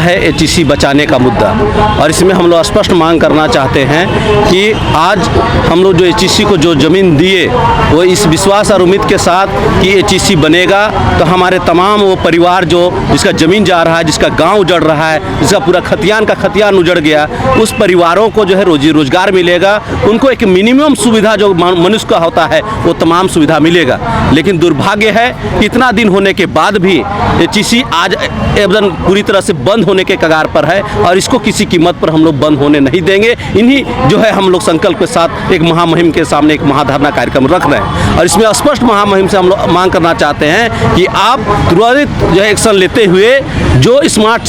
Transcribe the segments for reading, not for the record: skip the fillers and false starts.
है एचईसी बचाने का मुद्दा, और इसमें हम लोग स्पष्ट मांग करना चाहते हैं कि आज हम लोग जो एचईसी को जो ज़मीन दिए वो इस विश्वास और उम्मीद के साथ कि एचईसी बनेगा तो हमारे तमाम वो परिवार जो जिसका ज़मीन जा रहा है, जिसका गांव उजड़ रहा है, जिसका पूरा खतियान का खतियान उजड़ गया, उस परिवारों को जो है रोजी रोजगार मिलेगा, उनको एक मिनिमम सुविधा जो मनुष्य का होता है वो तमाम सुविधा मिलेगा। लेकिन दुर्भाग्य है इतना दिन होने के बाद भी एचईसी आज एकदम पूरी तरह से बंद होने के कगार पर है, और इसको किसी कीमत पर हम लोग बंद होने नहीं देंगे। इन्हीं जो है हम लोग संकल्प के साथ एक महामहिम के सामने एक महाधरना कार्यक्रम रख रहे हैं, और इसमें स्पष्ट महामहिम से हम लोग मांग करना चाहते हैं कि आप तुरंत जो है एक्शन लेते हुए जो स्मार्ट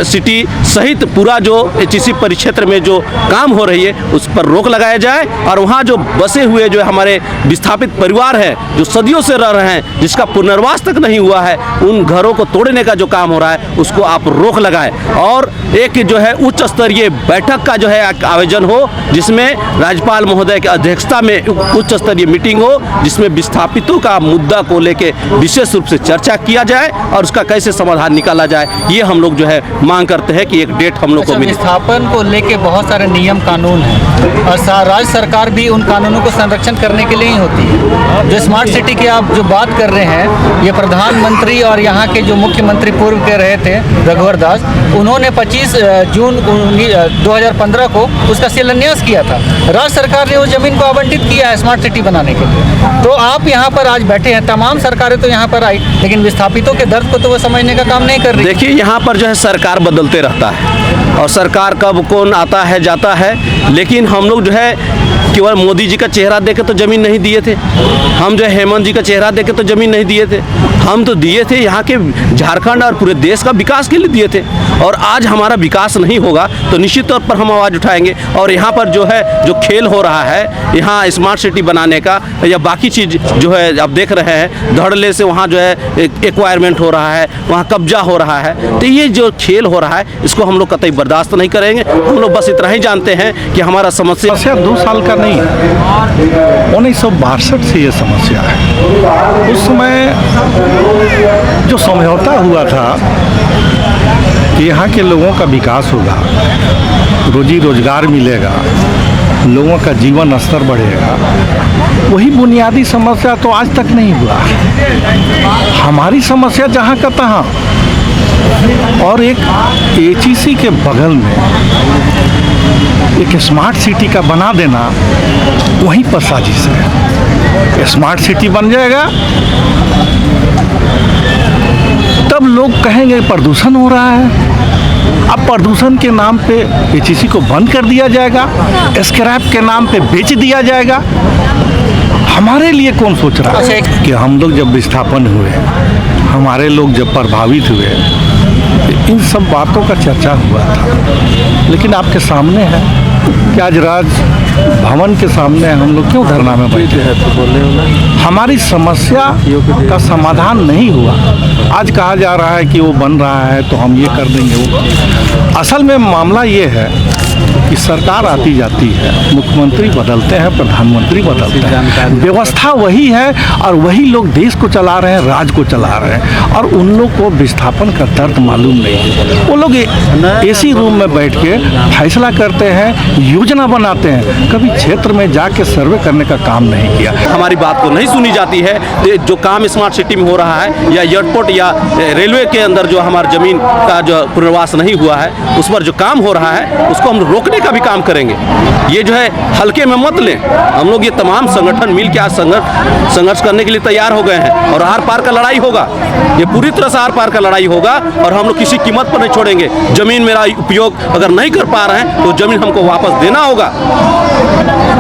सिटी सहित पूरा जो एचईसी परिक्षेत्र में जो काम हो रही है उस पर रोक लगाया जाए, और वहाँ जो बसे हुए जो हमारे विस्थापित परिवार हैं जो सदियों से रह रहे हैं, जिसका पुनर्वास तक नहीं हुआ है, उन घरों को तोड़ने का जो काम हो रहा है उसको आप रोक लगाएं, और एक जो है उच्च स्तरीय बैठक का जो है आयोजन हो, जिसमें राज्यपाल महोदय की अध्यक्षता में उच्च स्तरीय मीटिंग हो, जिसमें विस्थापितों का मुद्दा को लेके विशेष रूप से चर्चा किया जाए और उसका कैसे समाधान निकाला जाए, ये हम लोग जो है मांग करते हैं कि एक डेट हम लोग को मिले। विस्थापन को लेके बहुत सारे नियम कानून हैं और राज्य सरकार भी उन कानूनों को संरक्षण करने के लिए ही होती है। जो स्मार्ट सिटी की आप जो बात कर रहे हैं, ये प्रधानमंत्री और यहाँ के जो मुख्यमंत्री पूर्व के रहे थे रघुवर दास, उन्होंने 25 जून 2015 को उसका शिलान्यास किया था। राज्य सरकार ने उस जमीन को आवंटित किया है स्मार्ट सिटी बनाने के लिए। तो आप यहाँ पर आज बैठे हैं, तमाम सरकारें तो यहाँ पर आई, लेकिन विस्थापितों के दर्द को तो वो समझने का काम नहीं कर रही। देखिए यहाँ पर जो है सरकार बदलते रहता है और सरकार कब कौन आता है जाता है, लेकिन हम लोग जो है केवल मोदी जी का चेहरा देके तो ज़मीन नहीं दिए थे, हम जो है हेमंत जी का चेहरा देके तो ज़मीन नहीं दिए थे, हम तो दिए थे यहाँ के झारखंड और पूरे देश का विकास के लिए दिए थे। और आज हमारा विकास नहीं होगा तो निश्चित तौर पर हम आवाज़ उठाएंगे। और यहाँ पर जो है जो खेल हो रहा है यहाँ स्मार्ट सिटी बनाने का या बाकी चीज़ जो है आप देख रहे हैं, धड़ल्ले से वहाँ जो है एक्वायरमेंट हो रहा है, वहाँ कब्जा हो रहा है, तो ये जो खेल हो रहा है इसको हम लोग कतई बर्दाश्त नहीं करेंगे। हम लोग बस इतना ही जानते हैं कि हमारा समस्या 2 साल का नहीं है, 1962 से ये समस्या है। उस समय जो समझौता हुआ था कि यहाँ के लोगों का विकास होगा, रोजी रोजगार मिलेगा, लोगों का जीवन स्तर बढ़ेगा, वही बुनियादी समस्या तो आज तक नहीं हुआ। हमारी समस्या जहाँ का तहाँ, और एक एचईसी के बगल में एक स्मार्ट सिटी का बना देना वहीं पर साजिश है। स्मार्ट सिटी बन जाएगा तब लोग कहेंगे प्रदूषण हो रहा है। अब प्रदूषण के नाम पे एचईसी को बंद कर दिया जाएगा, स्क्रैप के नाम पे बेच दिया जाएगा। हमारे लिए कौन सोच रहा है कि हम लोग जब विस्थापन हुए, हमारे लोग जब प्रभावित हुए, इन सब बातों का चर्चा हुआ था। लेकिन आपके सामने है कि आज राज भवन के सामने हम लोग क्यों धरना में बैठे हैं, तो बोले हमारी समस्या का समाधान नहीं हुआ। आज कहा जा रहा है कि वो बन रहा है तो हम ये कर देंगे वो। असल में मामला ये है कि सरकार आती जाती है, मुख्यमंत्री बदलते हैं, प्रधानमंत्री बदलते हैं, व्यवस्था वही है और वही लोग देश को चला रहे हैं, राज्य को चला रहे हैं, और उन लोग को विस्थापन का दर्द मालूम नहीं है। वो लोग एसी रूम में बैठ के फैसला करते हैं, योजना बनाते हैं, कभी क्षेत्र में जाके सर्वे करने का काम नहीं किया। हमारी बात को नहीं सुनी जाती है। जो काम स्मार्ट सिटी में हो रहा है या एयरपोर्ट या रेलवे के अंदर जो हमारी ज़मीन का जो पुनर्वास नहीं हुआ है उस पर जो काम हो रहा है उसको हम रोकने का भी काम करेंगे। ये जो है हल्के में मत लें। हम लोग ये तमाम संगठन मिल के आज संघर्ष करने के लिए तैयार हो गए हैं और आर पार का लड़ाई होगा। ये पूरी तरह से आर पार का लड़ाई होगा और हम लोग किसी कीमत पर नहीं छोड़ेंगे। ज़मीन मेरा उपयोग अगर नहीं कर पा रहे हैं तो ज़मीन हमको वापस देना होगा।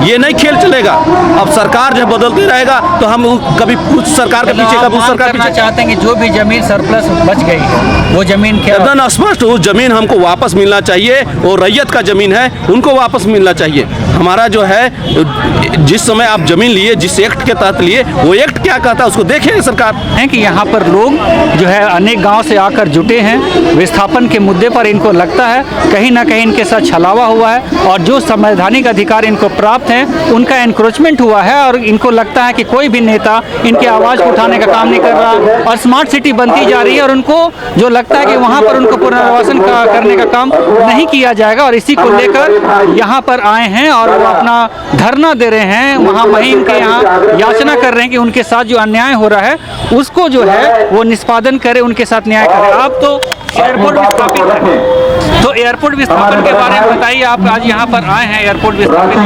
ये नहीं खेल चलेगा। अब सरकार जब बदलते रहेगा तो हम कभी कुछ सरकार के पीछे कभी उस सरकार पीछे चाहते हैं कि जो भी जमीन सरप्लस बच गई है वो जमीन क्या स्पष्ट उस जमीन हमको वापस मिलना चाहिए। वो रैयत का ज़मीन है उनको वापस मिलना चाहिए। हमारा जो है जिस समय आप ज़मीन लिए, जिस एक्ट के तहत लिए, वो एक्ट क्या कहता है उसको देखें सरकार। है कि यहाँ पर लोग जो है अनेक गांव से आकर जुटे हैं। विस्थापन के मुद्दे पर इनको लगता है कहीं ना कहीं इनके साथ छलावा हुआ है और जो संवैधानिक अधिकार इनको प्राप्त हैं उनका एनक्रोचमेंट हुआ है और इनको लगता है कि कोई भी नेता इनकी आवाज़ को उठाने का काम नहीं कर रहा और स्मार्ट सिटी बनती जा रही है और उनको जो लगता है कि वहाँ पर उनको पुनर्वासन करने का काम नहीं किया जाएगा और इसी को लेकर यहाँ पर आए हैं और वो अपना धरना दे रहे हैं। वहाँ महिम के यहाँ याचना कर रहे हैं कि उनके साथ जो अन्याय हो रहा है उसको जो है वो निष्पादन करे, उनके साथ न्याय करे। आप तो एयरपोर्ट विस्थापित है, तो एयरपोर्ट विस्थापन के बारे में बताइए। आप आज यहाँ पर आए हैं एयरपोर्ट विस्थापित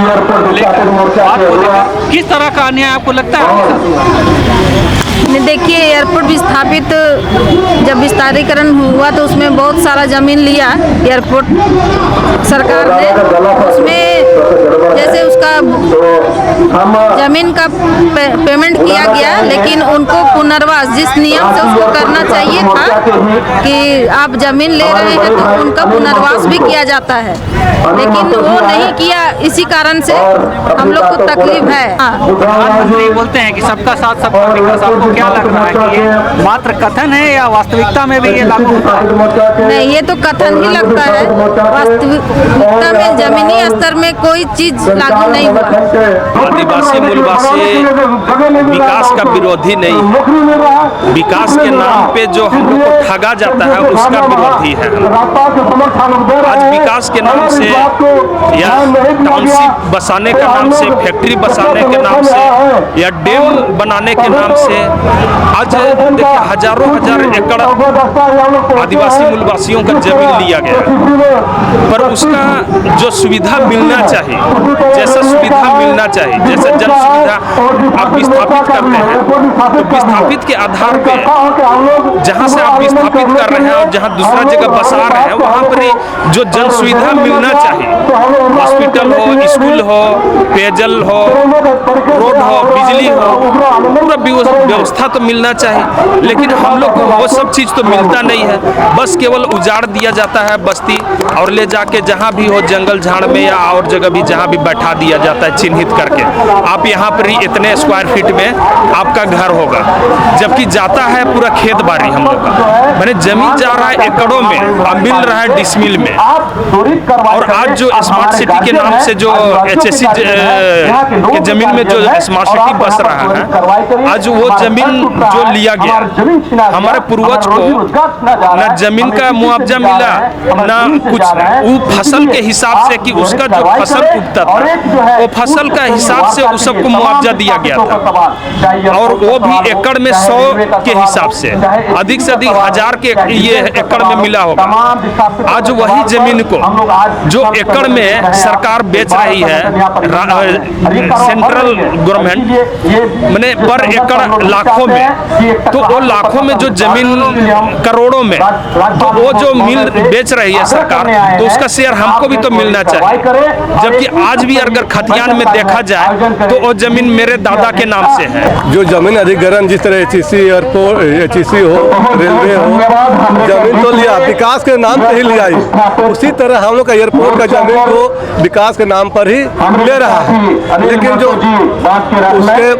लेकर, आपको लेकर किस तरह का अन्याय आपको लगता है? देखिए, एयरपोर्ट विस्थापित जब विस्तारीकरण हुआ तो उसमें बहुत सारा ज़मीन लिया एयरपोर्ट सरकार ने। उसमें जैसे उसका ज़मीन का पेमेंट किया गया, लेकिन उनको पुनर्वास जिस नियम से उसको करना चाहिए था कि आप ज़मीन ले रहे हैं तो उनका पुनर्वास भी किया जाता है, लेकिन वो नहीं किया। इसी कारण से हम लोग को तकलीफ है। प्रधानमंत्री बोलते हैं कि सबका साथ सबका विकास, आपको क्या लग रहा है कि ये मात्र कथन है या वास्तविकता में भी ये लागू होता है? नहीं, ये तो कथन ही लगता है, वास्तविकता में जमीनी स्तर में कोई चीज लागू नहीं हुआ। आदिवासी मूलवासी विकास का विरोधी नहीं, विकास के नाम पे जो हम लोग को ठगा जाता है उसका विरोधी है। आज विकास के नाम से या टाउनशिप बसाने के नाम से, फैक्ट्री बसाने के नाम से या डैम बनाने के नाम से आज देखिए हजारों हजार एकड़ आदिवासी मूलवासियों का जमीन लिया गया, पर उसका जो सुविधा मिलना चाहिए, जैसा सुविधा मिलना चाहिए, जैसे जन सुविधा आप विस्थापित करते हैं तो विस्थापित के आधार पे जहाँ से आप विस्थापित कर रहे हैं और जहाँ दूसरा जगह बसा रहे हैं वहाँ पर जो जन सुविधा मिलना चाहिए, हॉस्पिटल हो, स्कूल हो, पेयजल हो, रोड हो, बिजली हो, पूरा व्यवस्था तो मिलना चाहिए, लेकिन हम लोग को वो सब चीज़ तो मिलता नहीं है। बस केवल उजाड़ दिया जाता है बस्ती और ले जाके जहाँ भी हो जंगल झाड़ में या और जगह भी जहाँ भी बैठा दिया जाता है चिन्हित करके, आप यहाँ पर इतने स्क्वायर फीट में आपका घर होगा, जबकि जाता है पूरा खेत बाड़ी हम लोग का, मैंने जमीन जा रहा है एकड़ों में और मिल रहा है डिसमिल में। और आज जो स्मार्ट सिटी के नाम से जो HSC के जमीन में जो स्मार्ट सिटी बस रहा है, आज वो जमीन जो लिया गया, हमारे पूर्वज को न जमीन का मुआवजा मिला न कुछ, वो फसल के हिसाब से कि उसका जो फसल उगता था वो फसल का हिसाब से उस सबको मुआवजा दिया गया था, और वो भी एकड़ में 100 के हिसाब से, अधिक से अधिक 1000 के ये एकड़ में मिला होगा। आज वही जमीन को जो एकड़ में सरकार बेच रही है, सेंट्रल गवर्नमेंट मैंने पर एकड़ लाखों में, तो वो लाखों में जो जमीन करोड़ों में, तो वो जो मिल बेच रही है सरकार, तो उसका शेयर हमको भी तो मिलना चाहिए। जबकि आज भी अगर खतियान में देखा जाए तो वो जमीन मेरे दादा के नाम से है। जो जमीन अधिग्रहण जिस तरह HEC एयरपोर्ट, HEC हो, रेलवे हो, जमीन तो लिया विकास के नाम पर ही लिया ही, उसी तरह हम लोग का एयरपोर्ट का जमीन को विकास के नाम पर ही ले रहा है, लेकिन जो उसके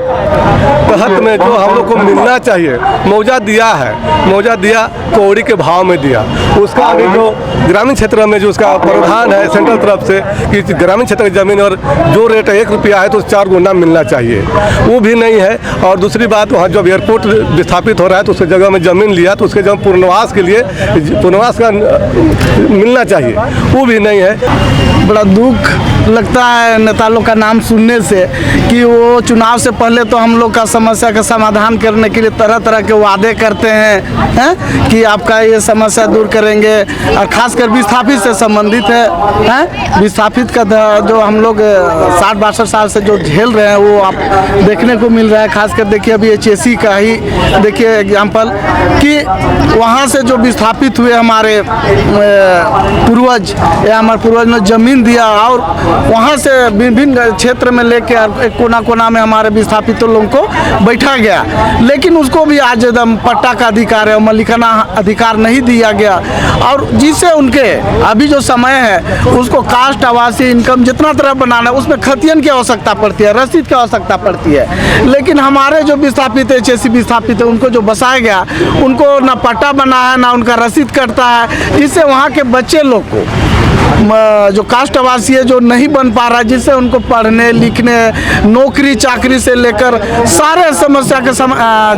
तहत में जो हम लोग को मिलना चाहिए मुआवजा दिया है, मुआवजा दिया कौड़ी के भाव में दिया, उसका अभी जो ग्रामीण क्षेत्र में जो उसका प्रावधान है सेंट्रल तरफ से कि ग्रामीण क्षेत्र की जमीन और जो रेट 1 रुपया है तो 4 गुना मिलना चाहिए, वो भी नहीं है। और दूसरी बात, वहाँ जब एयरपोर्ट विस्थापित हो रहा है तो उसके जगह में ज़मीन लिया तो उसके जब पुनर्वास के लिए पुनर्वास का मिलना चाहिए, वो भी नहीं है। बड़ा दुख लगता है नेता लोग का नाम सुनने से कि वो चुनाव से पहले तो हम लोग का समस्या का समाधान करने के लिए तरह तरह के वादे करते हैं कि आपका ये समस्या दूर करेंगे, और खासकर विस्थापित से संबंधित है, विस्थापित का जो हम लोग 60-62 साल से जो झेल रहे हैं वो आप देखने को मिल रहा है। खासकर देखिए अभी HSC का ही देखिए एग्जाम्पल कि वहाँ से जो विस्थापित हुए हमारे पूर्वज या हमारे पूर्वज ने ज़मीन दिया और वहाँ से विभिन्न क्षेत्र में लेके एक कोना कोना में हमारे विस्थापितों लोगों को बैठा गया, लेकिन उसको भी आज एकदम पट्टा का अधिकार है, मालिकाना अधिकार नहीं दिया गया। और जिससे उनके अभी जो समय है उसको कास्ट, आवासीय, इनकम जितना तरह बनाना है उसमें खतियन की आवश्यकता पड़ती है, रसीद की आवश्यकता पड़ती है। लेकिन हमारे जो विस्थापित HSC विस्थापित है उनको जो बसाया गया उनको ना पट्टा बना है ना उनका रसीद कटता है, जिससे वहाँ के बच्चे लोग को जो कास्ट आवासीय जो नहीं बन पा रहा है, जिससे उनको पढ़ने लिखने नौकरी चाकरी से लेकर सारे समस्या के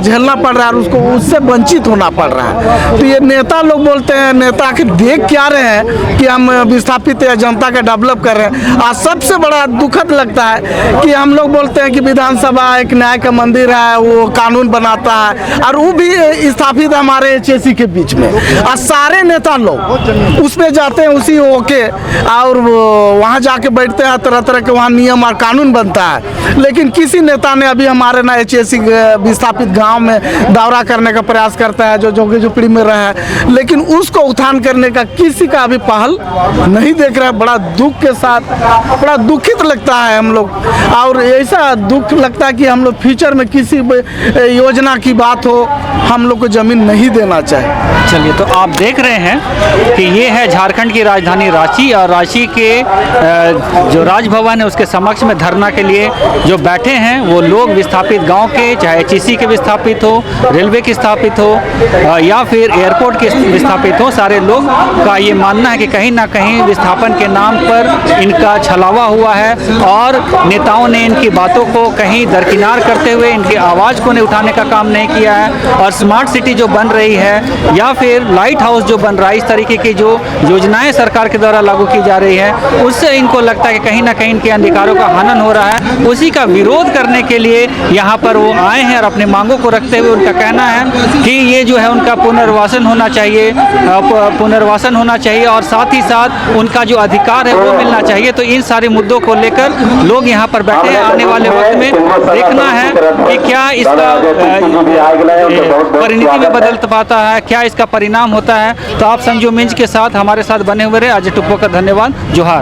झेलना पड़ रहा है और उसको उससे वंचित होना पड़ रहा है। तो ये नेता लोग बोलते हैं, नेता आखिर देख क्या रहे हैं कि हम विस्थापित या जनता का डेवलप कर रहे हैं। आज सबसे बड़ा दुखद लगता है कि हम लोग बोलते हैं कि विधानसभा एक न्याय का मंदिर है, वो कानून बनाता है और वो भी स्थापित हमारे HSC के बीच में, और सारे नेता लोग उसमें जाते हैं उसी होके और वहाँ जाके बैठते हैं, तरह तरह के वहाँ नियम और कानून बनता है। लेकिन किसी नेता ने अभी हमारे ना HSC विस्थापित गांव में दौरा करने का प्रयास करता है जो झोंके झोपड़ी में रहा है, लेकिन उसको उत्थान करने का किसी का अभी पहल नहीं देख रहा है। बड़ा दुख के साथ बड़ा दुखित लगता है हम लोग, और ऐसा दुख लगता है कि हम लोग फ्यूचर में किसी योजना की बात हो हम लोग को ज़मीन नहीं देना चाहिए। चलिए, तो आप देख रहे हैं कि ये है झारखंड की राजधानी रांची, और रांची के जो राजभवन है उसके समक्ष में धरना के लिए जो बैठे हैं वो लोग विस्थापित गांव के, चाहे HSC के विस्थापित हो, रेलवे के विस्थापित हो या फिर एयरपोर्ट के विस्थापित हो, सारे लोग का ये मानना है कि कहीं ना कहीं विस्थापन के नाम पर इनका छलावा हुआ है और नेताओं ने इनकी बातों को कहीं दरकिनार करते हुए इनकी आवाज़ को नहीं उठाने का काम नहीं किया है। और स्मार्ट सिटी जो बन रही है या फिर लाइट हाउस जो बन रहा है, इस तरीके की जो योजनाएं सरकार के द्वारा लागू की जा रही है, उससे इनको लगता है कि कहीं ना कहीं इनके अधिकारों का हनन हो रहा है। उसी का विरोध करने के लिए यहाँ पर वो आए हैं और अपनी मांगों को रखते हुए उनका कहना है कि ये जो है उनका पुनर्वासन होना चाहिए और साथ ही साथ उनका जो अधिकार है वो मिलना चाहिए। तो इन सारे मुद्दों को लेकर लोग यहाँ पर बैठे हैं। आने वाले वक्त में देखना है कि क्या इसका परिणति में बदल पाता है, क्या इसका परिणाम होता है। तो आप संजू मिंज के साथ हमारे साथ बने हुए रहे। अजय टुप्पो का धन्यवाद। जोहार।